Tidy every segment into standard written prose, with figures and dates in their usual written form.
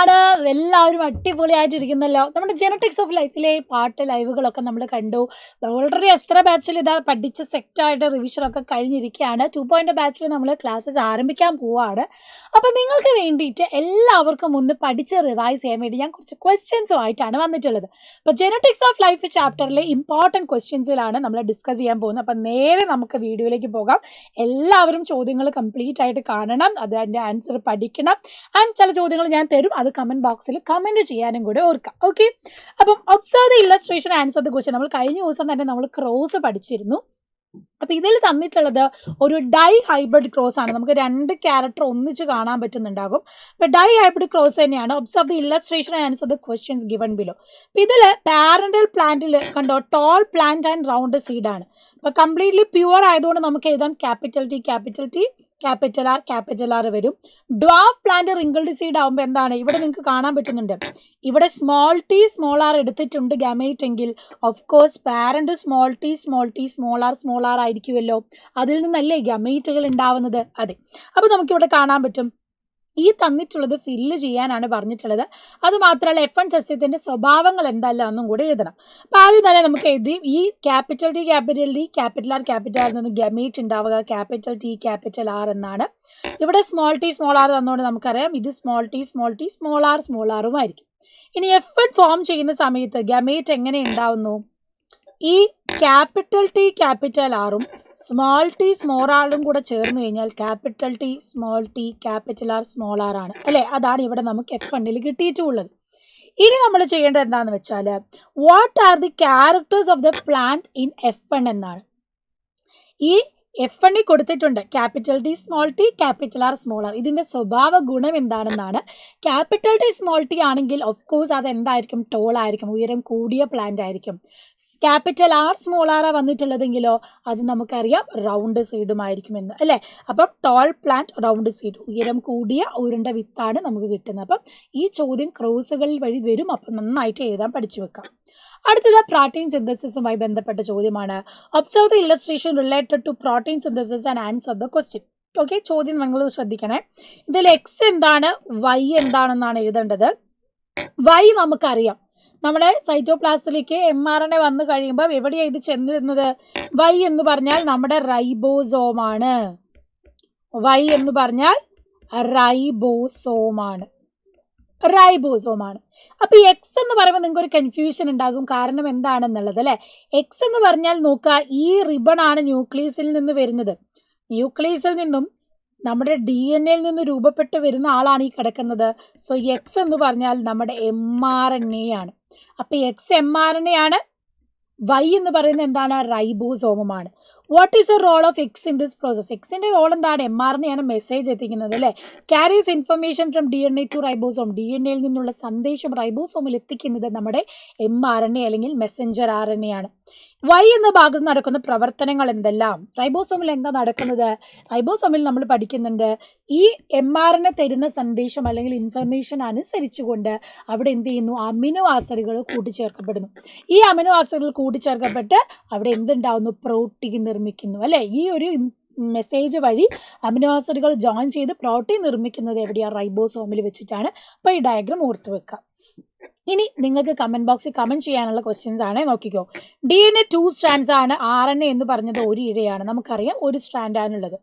എന്താണ് എല്ലാവരും അടിപൊളിയായിട്ടിരിക്കുന്നല്ലോ. നമ്മുടെ ജെനറ്റിക്സ് ഓഫ് ലൈഫിലെ പാട്ട് ലൈവുകളൊക്കെ നമ്മൾ കണ്ടു. ഓൾറെഡി എസ്ത്ര ബാച്ചിൽ ഇതാ പഠിച്ച് സെറ്റായിട്ട് റിവിഷനൊക്കെ കഴിഞ്ഞിരിക്കുകയാണ്. 2 ബാച്ചിൽ നമ്മൾ ക്ലാസ്സസ് ആരംഭിക്കാൻ പോവാണ്. അപ്പോൾ നിങ്ങൾക്ക് വേണ്ടിയിട്ട് എല്ലാവർക്കും ഒന്ന് പഠിച്ച് റിവൈസ് ചെയ്യാൻ വേണ്ടി ഞാൻ കുറച്ച് ക്വസ്റ്റ്യൻസുമായിട്ടാണ് വന്നിട്ടുള്ളത്. അപ്പോൾ ജെനറ്റിക്സ് ഓഫ് ലൈഫ് ചാപ്റ്ററിലെ ഇമ്പോർട്ടൻറ്റ് ക്വസ്റ്റ്യൻസിലാണ് നമ്മൾ ഡിസ്കസ് ചെയ്യാൻ പോകുന്നത്. അപ്പോൾ നേരെ നമുക്ക് വീഡിയോയിലേക്ക് പോകാം. എല്ലാവരും ചോദ്യങ്ങൾ കംപ്ലീറ്റ് ആയിട്ട് കാണണം, അതിൻ്റെ ആൻസർ പഠിക്കണം. ആൻഡ് ചില ചോദ്യങ്ങൾ ഞാൻ തരും, അത് കമൻറ്റ് ബോക്സിൽ കമൻറ്റ് ചെയ്യാനും കൂടെ ഓർക്കാം. ഓക്കെ, അപ്പം observe the illustration answer the question. നമ്മൾ കഴിഞ്ഞ ദിവസം തന്നെ നമ്മൾ ക്രോസ് പഠിച്ചിരുന്നു. അപ്പോൾ ഇതിൽ തന്നിട്ടുള്ളത് ഒരു ഡൈ ഹൈബ്രിഡ് ക്രോസ് ആണ്. നമുക്ക് 2 ക്യാരക്ടർ ഒന്നിച്ച് കാണാൻ പറ്റുന്നുണ്ടാകും. അപ്പോൾ ഡൈ ഹൈബ്രിഡ് ക്രോസ് തന്നെയാണ്. Observe the illustration answer the questions given below. അപ്പോൾ ഇതിൽ പാരന്റൽ പ്ലാന്റിൽ കണ്ടോ, ടോൾ പ്ലാന്റ് ആൻഡ് റൗണ്ട് സീഡാണ്. അപ്പോൾ കംപ്ലീറ്റ്ലി പ്യുവർ ആയതുകൊണ്ട് നമുക്ക് എഴുതാം ക്യാപിറ്റൽ ടി, ക്യാപിറ്റൽ ആർ വരും. ഡ്വാഫ് പ്ലാന്റ് റിങ്കിൾഡ് സീഡ് ആകുമ്പോൾ എന്താണ്, ഇവിടെ നിങ്ങൾക്ക് കാണാൻ പറ്റുന്നുണ്ട്, ഇവിടെ സ്മോൾ ടി സ്മോൾ ആർ എടുത്തിട്ടുണ്ട് ഗമേറ്റ് എങ്കിൽ of course parent small R ആയിരിക്കുമല്ലോ. അതിൽ നിന്നല്ലേ ഗമേറ്റുകൾ ഉണ്ടാവുന്നത്. അതെ, അപ്പോൾ നമുക്കിവിടെ കാണാൻ പറ്റും ഈ തന്നിട്ടുള്ളത് ഫില്ല് ചെയ്യാനാണ് പറഞ്ഞിട്ടുള്ളത്. അതുമാത്രമല്ല F1 സസ്യത്തിൻ്റെ സ്വഭാവങ്ങൾ എന്തല്ല എന്നും കൂടി എഴുതണം. അപ്പോൾ ആദ്യം തന്നെ നമുക്ക് എഴുതി ഈ ക്യാപിറ്റൽ ടി, ക്യാപിറ്റൽ ആർ നിന്ന് ഗമേറ്റ് ഉണ്ടാവുക ക്യാപിറ്റൽ ആർ എന്നാണ്. ഇവിടെ സ്മോൾ ആർ തന്നുകൊണ്ട് നമുക്കറിയാം ഇത് സ്മോൾ ആറുമായിരിക്കും. ഇനി F1 ഫോം ചെയ്യുന്ന സമയത്ത് ഗമേറ്റ് എങ്ങനെ ഉണ്ടാവുന്നു, ഈ ക്യാപിറ്റൽ ആറും സ്മോൾ ആറും കൂടെ ചേർന്ന് കഴിഞ്ഞാൽ ക്യാപിറ്റൽ ആർ സ്മോൾ ആർ ആണ് അല്ലേ. അതാണ് ഇവിടെ നമുക്ക് F1 കിട്ടിയിട്ടുള്ളത്. ഇനി നമ്മൾ ചെയ്യേണ്ടത് എന്താണെന്ന് വെച്ചാൽ what are the characters of the plant in F1 എന്നാണ്. ഈ F1 കൊടുത്തിട്ടുണ്ട് capital T, capital R small R. ഇതിൻ്റെ സ്വഭാവ ഗുണം എന്താണെന്നാണ്. ക്യാപിറ്റൽ ടി സ്മോൾ ടി ആണെങ്കിൽ ഓഫ് കോഴ്സ് അത് എന്തായിരിക്കും, ടോൾ ആയിരിക്കും, ഉയരം കൂടിയ പ്ലാന്റ് ആയിരിക്കും. ക്യാപിറ്റൽ ആർ സ്മോൾ ആർ വന്നിട്ടുള്ളതെങ്കിലോ അത് നമുക്കറിയാം റൗണ്ട് സൈഡുമായിരിക്കുമെന്ന് അല്ലേ. അപ്പം ടോൾ പ്ലാന്റ് റൗണ്ട് സൈഡ്, ഉയരം കൂടിയ ഉരുണ്ട വിത്താണ് നമുക്ക് കിട്ടുന്നത്. അപ്പം ഈ ചോദ്യം ക്രോസുകൾ വഴി വരും. അപ്പം നന്നായിട്ട് എഴുതാൻ പഠിച്ചു വെക്കാം. അടുത്തത് പ്രോട്ടീൻ സിന്തസിസുമായി ബന്ധപ്പെട്ട ചോദ്യമാണ്. Observe the illustration related to protein synthesis and answer the question. Okay, ചോദ്യം നിങ്ങൾ ശ്രദ്ധിക്കണേ. ഇതിൽ എക്സ് എന്താണ്, വൈ എന്താണെന്നാണ് എഴുതേണ്ടത്. വൈ നമുക്കറിയാം, നമ്മുടെ സൈറ്റോപ്ലാസത്തിലേക്ക് mRNA വന്നു കഴിയുമ്പോൾ എവിടെയാണ് ഇത് ചെന്നിരുന്നത്, വൈ എന്ന് പറഞ്ഞാൽ നമ്മുടെ റൈബോസോമാണ്. അപ്പോൾ ഈ എക്സ് എന്ന് പറയുമ്പോൾ നിങ്ങൾക്ക് ഒരു കൺഫ്യൂഷൻ ഉണ്ടാകും, കാരണം എന്താണെന്നുള്ളത് അല്ലേ. എക്സ് എന്ന് പറഞ്ഞാൽ നോക്കുക, ഈ റിബൺ ആണ് ന്യൂക്ലിയസിൽ നിന്ന് വരുന്നത്. ന്യൂക്ലിയസിൽ നിന്നും നമ്മുടെ DNA നിന്ന് രൂപപ്പെട്ട് വരുന്ന ആളാണ് ഈ കിടക്കുന്നത്. സോ എക്സ് എന്ന് പറഞ്ഞാൽ നമ്മുടെ mRNA ആണ്. അപ്പോൾ എക്സ് mRNA ആണ്. വൈ എന്ന് പറയുന്നത് എന്താണ്, റൈബോസോമാണ്. What is the role of X in this process. എക്സിൻ്റെ റോൾ എന്താണ്, mRNA ആണ് മെസ്സേജ് എത്തിക്കുന്നത് അല്ലേ. Carries information from DNA to ribosome. DNAയിൽ നിന്നുള്ള സന്ദേശം റൈബോസോമിൽ എത്തിക്കുന്നത് നമ്മുടെ mRNA അല്ലെങ്കിൽ മെസ്സഞ്ചർ RNA ആണ്. വൈ എന്ന ഭാഗത്ത് നടക്കുന്ന പ്രവർത്തനങ്ങൾ എന്തെല്ലാം, റൈബോസോമിൽ എന്താ നടക്കുന്നത്, റൈബോസോമിൽ നമ്മൾ പഠിക്കുന്നുണ്ട് ഈ mRNA തരുന്ന സന്ദേശം അല്ലെങ്കിൽ ഇൻഫർമേഷൻ അനുസരിച്ചുകൊണ്ട് അവിടെ എന്ത് ചെയ്യുന്നു, അമിനോ ആസിഡുകൾ കൂട്ടിച്ചേർക്കപ്പെടുന്നു. ഈ അമിനോ ആസിഡുകൾ കൂട്ടിച്ചേർക്കപ്പെട്ട് അവിടെ എന്തുണ്ടാവുന്നു, പ്രോട്ടീൻ നിർമ്മിക്കുന്നു അല്ലേ. ഈ ഒരു മെസ്സേജ് വഴി അമിനോ ആസിഡുകൾ ജോയിൻ ചെയ്ത് പ്രോട്ടീൻ നിർമ്മിക്കുന്നത് എവിടെയാണ്, റൈബോസോമിൽ വെച്ചിട്ടാണ്. അപ്പോൾ ഈ ഡയഗ്രാം ഓർത്ത് വെക്കാം. ഇനി നിങ്ങൾക്ക് കമൻറ്റ് ബോക്സിൽ കമൻറ്റ് ചെയ്യാനുള്ള ക്വസ്റ്റ്യൻസ് ആണ്. നോക്കിക്കോ, DNA 2 സ്ട്രാൻഡ്സ് ആണ്, RNA എന്ന് പറഞ്ഞത് ഒരു ഇഴയാണ്, നമുക്കറിയാം ഒരു സ്ട്രാൻഡാണുള്ളത്.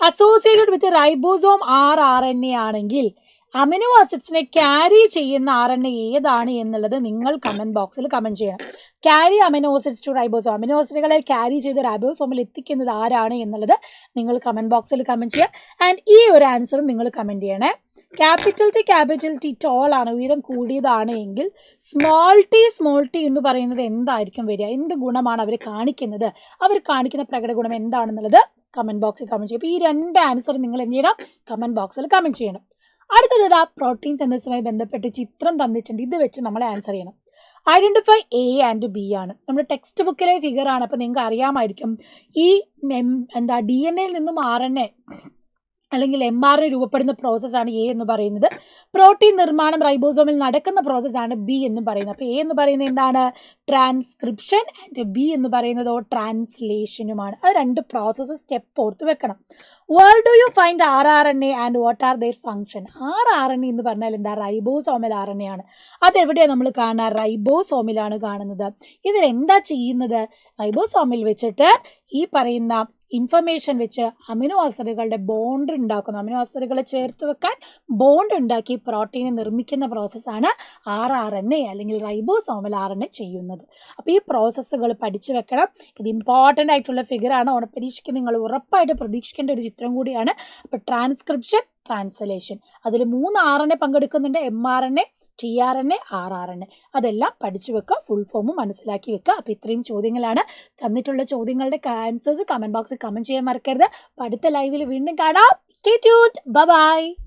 അസോസിയേറ്റഡ് വിത്ത് റൈബോസോം RNA ആണെങ്കിൽ അമിനോ ആസിഡ്സിനെ ക്യാരി ചെയ്യുന്ന RNA ഏതാണ് എന്നുള്ളത് നിങ്ങൾ കമൻറ്റ് ബോക്സിൽ കമൻറ്റ് ചെയ്യണം. Carry amino acids to ribosome, amino ആസിഡുകളെ ക്യാരി ചെയ്ത് റൈബോസോമിൽ എത്തിക്കുന്നത് ആരാണ് എന്നുള്ളത് നിങ്ങൾ കമൻറ്റ് ബോക്സിൽ കമൻറ്റ് ചെയ്യുക. ആൻഡ് ഈ ഒരു ആൻസറും നിങ്ങൾ കമൻറ്റ് ചെയ്യണേ. ക്യാപിറ്റൽ ടി ടോൾ ആണ്, ഉയരം കൂടിയതാണ് എങ്കിൽ സ്മോൾ ടി എന്ന് പറയുന്നത് എന്തായിരിക്കും വരിക, എന്ത് ഗുണമാണ് അവർ കാണിക്കുന്നത്, അവർ കാണിക്കുന്ന പ്രകട ഗുണം എന്താണെന്നുള്ളത് കമൻറ്റ് ബോക്സിൽ കമൻറ്റ് ചെയ്യും. അപ്പോൾ ഈ 2 ആൻസർ നിങ്ങൾ എന്ത് ചെയ്യണം, കമൻറ്റ് ബോക്സിൽ കമൻറ്റ് ചെയ്യണം. അടുത്തത് പ്രോട്ടീൻ സിന്തസിസുമായി ബന്ധപ്പെട്ട് ചിത്രം തന്നിട്ടുണ്ട്, ഇത് വെച്ച് നമ്മൾ ആൻസർ ചെയ്യണം. ഐഡൻറ്റിഫൈ A ആൻഡ് B ആണ്, നമ്മുടെ ടെക്സ്റ്റ് ബുക്കിലെ ഫിഗർ ആണ്. അപ്പോൾ നിങ്ങൾക്ക് അറിയാമായിരിക്കും ഈ DNA നിന്നും RNA അല്ലെങ്കിൽ mRNA രൂപപ്പെടുന്ന പ്രോസസ്സാണ് എ എന്ന് പറയുന്നത്. പ്രോട്ടീൻ നിർമ്മാണം റൈബോസോമിൽ നടക്കുന്ന പ്രോസസ്സാണ് ബി എന്ന് പറയുന്നത്. അപ്പോൾ എ എന്ന് പറയുന്നത് എന്താണ്? ട്രാൻസ്ക്രിപ്ഷൻ. ആൻഡ് ബി എന്ന് പറയുന്നതോ ട്രാൻസ്ലേഷനുമാണ്. അത് രണ്ട് പ്രോസസ്സ് സ്റ്റെപ്പ് ഓർത്ത് വെക്കണം. Where do you find RNA and what are their function? RNA എന്ന് പറഞ്ഞാൽ എന്താ? റൈബോസോമൽ RNA ആണ്. അതെവിടെയാണ് നമ്മൾ കാണുക? റൈബോസോമിലാണ് കാണുന്നത്. ഇവരെന്താ ചെയ്യുന്നത്? റൈബോസോമിൽ വെച്ചിട്ട് ഈ പറയുന്ന ഇൻഫർമേഷൻ വെച്ച് അമിനോ ആസിഡുകളുടെ ബോണ്ട് ഉണ്ടാക്കുന്നു. അമിനോ ആസിഡുകളെ ചേർത്ത് വെക്കാൻ ബോണ്ട് ഉണ്ടാക്കി പ്രോട്ടീനെ നിർമ്മിക്കുന്ന പ്രോസസ്സാണ് RNA അല്ലെങ്കിൽ റൈബോസോമൽ RNA ചെയ്യുന്നത്. അപ്പോൾ ഈ പ്രോസസ്സുകൾ പഠിച്ചു വെക്കണം. ഇത് ഇമ്പോർട്ടൻ്റ് ആയിട്ടുള്ള ഫിഗറാണ്. ഓണപ്പരീക്ഷയ്ക്ക് നിങ്ങൾ ഉറപ്പായിട്ട് പ്രതീക്ഷിക്കേണ്ട ഒരു ചിത്രം കൂടിയാണ്. അപ്പോൾ ട്രാൻസ്ക്രിപ്ഷൻ, ട്രാൻസ്ലേഷൻ, അതിൽ 3 RNA പങ്കെടുക്കുന്നുണ്ട്. mRNA, tRNA, rRNA. അതെല്ലാം പഠിച്ചു വെക്കുക, ഫുൾ ഫോം മനസ്സിലാക്കി വെക്കുക. അപ്പോൾ ഇത്രയും ചോദ്യങ്ങളാണ് തന്നിട്ടുള്ള ചോദ്യങ്ങളുടെ ആൻസേഴ്സ് കമൻറ്റ് ബോക്സിൽ കമൻറ്റ് ചെയ്യാൻ മറക്കരുത്. അപ്പോൾ അടുത്ത ലൈവിൽ വീണ്ടും കാണാം. Stay tuned. Bye bye.